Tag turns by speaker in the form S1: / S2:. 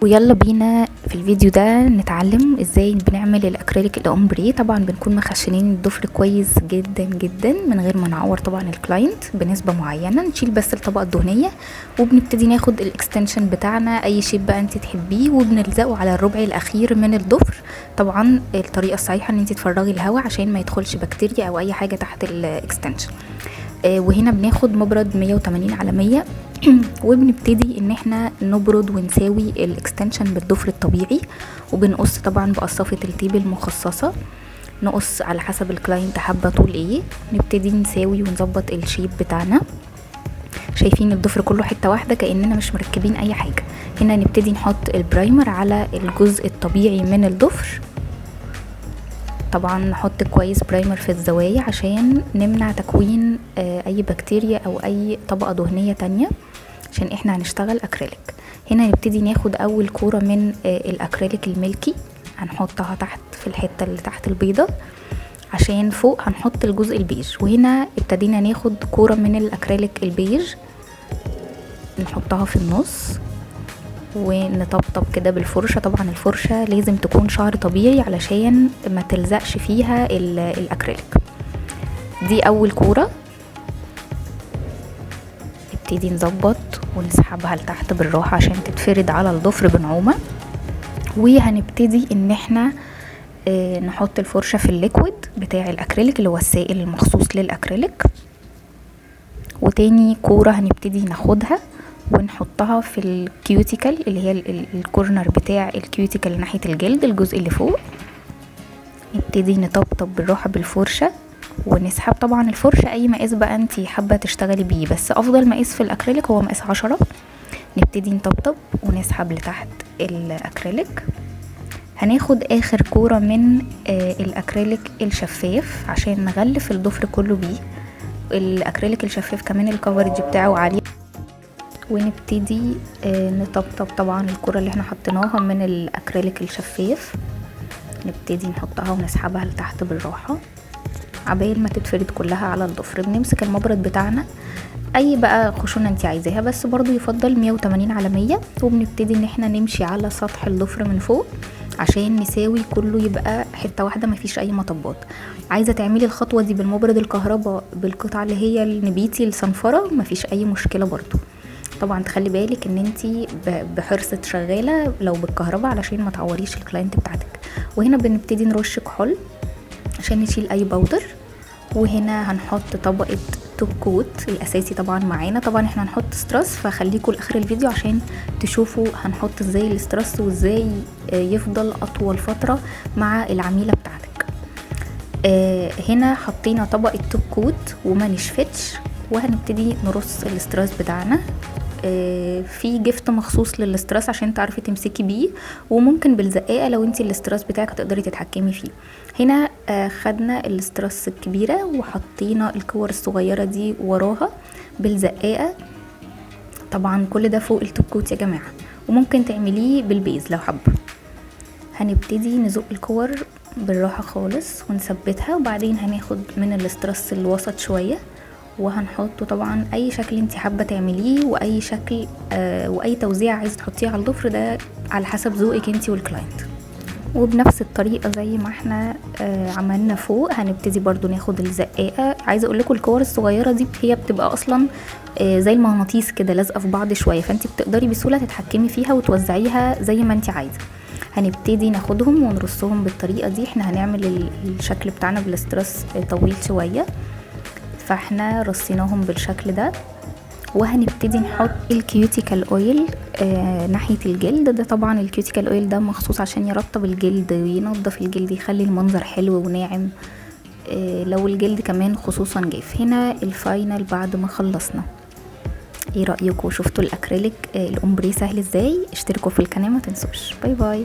S1: ويلا بينا في الفيديو ده نتعلم ازاي بنعمل الاكريليك الاومبري. طبعا بنكون مخشنين الضفر كويس جدا جدا من غير ما نعور طبعا الكلاينت بنسبه معينه. نشيل بس الطبقه الدهنيه وبنبتدي ناخد الاكستنشن بتاعنا اي شيب بقى انت تحبيه وبنلزقه على الربع الاخير من الضفر. طبعا الطريقه الصحيحه ان انت تفرغي الهواء عشان ما يدخلش بكتيريا او اي حاجه تحت الاكستنشن. وهنا بناخد مبرد 180 على 100 وبنبتدي ان احنا نبرد ونساوي الاكستنشن بالضفر الطبيعي، وبنقص طبعا بقصافة التيب المخصصة. نقص على حسب الكلاينت حابة طول ايه. نبتدي نساوي ونظبط الشيب بتاعنا. شايفين الضفر كله حتة واحدة كأننا مش مركبين اي حاجة. هنا نبتدي نحط البرايمر على الجزء الطبيعي من الضفر. طبعا نحط كويس برايمر في الزوايا عشان نمنع تكوين اي بكتيريا او اي طبقة دهنية تانية عشان احنا هنشتغل اكريليك. هنا نبتدي ناخد اول كورة من الاكريليك الملكي، هنحطها تحت في الحتة اللي تحت البيضة عشان فوق هنحط الجزء البيج. وهنا ابتدينا ناخد كورة من الاكريليك البيج نحطها في النص ونطبطب كده بالفرشة. طبعا الفرشة لازم تكون شعر طبيعي علشان ما تلزقش فيها الاكريليك. دي اول كورة. نبتدي نظبط ونسحبها لتحت بالراحة عشان تتفرد على الضفر بنعومة. وهنبتدي ان احنا نحط الفرشة في الليكويد بتاع الاكريليك اللي هو السائل المخصوص للاكريليك. وتاني كورة هنبتدي ناخدها ونحطها في الكيوتيكل اللي هي الكورنر بتاع الكيوتيكل ناحية الجلد الجزء اللي فوق. نبتدي نطبطب بالراحة بالفرشة ونسحب. طبعا الفرشة اي مقاس بقى انتي حابة تشتغلي بيه، بس افضل مقاس في الاكريليك هو مقاس 10. نبتدي نطبطب ونسحب لتحت الاكريليك. هناخد اخر كورة من الاكريليك الشفاف عشان نغلف الضفر كله بيه. الاكريليك الشفاف كمان الكفرج بتاعه عالي. ونبتدي نطبطب طبعا الكرة اللي احنا حطيناها من الاكريليك الشفاف. نبتدي نحطها ونسحبها لتحت بالراحة عبال ما تتفرد كلها على الضفر. بنمسك المبرد بتاعنا اي بقى خشونة انتي عايزاها، بس برضو يفضل 180 على 100. وبنبتدي ان احنا نمشي على سطح الضفر من فوق عشان نساوي كله يبقى حتة واحدة مفيش اي مطبات. عايزة تعملي الخطوة دي بالمبرد الكهرباء بالقطعة اللي هي النبيتي الصنفرة مفيش اي مشكلة برضو. طبعا تخلي بالك ان انتي بحرص شغاله لو بالكهرباء علشان ما تعوريش الكلاينت بتاعتك. وهنا بنبتدي نرش كحول عشان نشيل اي باودر. وهنا هنحط طبقه توب كوت الاساسي طبعا معانا. طبعا احنا هنحط ستراس فخليكم لاخر الفيديو عشان تشوفوا هنحط ازاي الاستراس وازاي يفضل اطول فتره مع العميله بتاعتك. هنا حطينا طبقه توب كوت وما نشفتش. وهنبتدي نرص الاستراس بتاعنا. في جفت مخصوص للاستراس عشان تعرفي تمسكي بيه، وممكن بالزقاقه لو انتي الاستراس بتاعك تقدري تتحكمي فيه. هنا خدنا الاستراس الكبيره وحطينا الكور الصغيره دي وراها بالزقاقه. طبعا كل ده فوق التوب كوت يا جماعه، وممكن تعمليه بالبيز لو حابه. هنبتدي نزق الكور بالراحه خالص ونثبتها، وبعدين هناخد من الاستراس الوسط شويه وهنحطه طبعا اي شكل انت حابه تعمليه واي شكل واي توزيع عايزه تحطيه على الضفر ده على حسب ذوقك انت والكلاينت. وبنفس الطريقه زي ما احنا عملنا فوق هنبتدي برضو ناخد الزقاقه. عايزه اقول لكم الكور الصغيره دي هي بتبقى اصلا زي المغناطيس كده لازقه في بعض شويه، فانت بتقدري بسهوله تتحكمي فيها وتوزعيها زي ما انت عايزه. هنبتدي ناخدهم ونرصهم بالطريقه دي. احنا هنعمل الشكل بتاعنا بالاستراس طويل شويه فاحنا رصيناهم بالشكل ده. وهنبتدي نحط الكيوتيكال اويل ناحية الجلد. ده طبعا الكيوتيكال اويل ده مخصوص عشان يرطب الجلد وينظف الجلد يخلي المنظر حلو وناعم لو الجلد كمان خصوصا جاف. هنا الفاينل بعد ما خلصنا. ايه رأيكم؟ شفتوا الاكريليك الاومبري سهل ازاي؟ اشتركوا في القناة ما تنسوش. باي باي.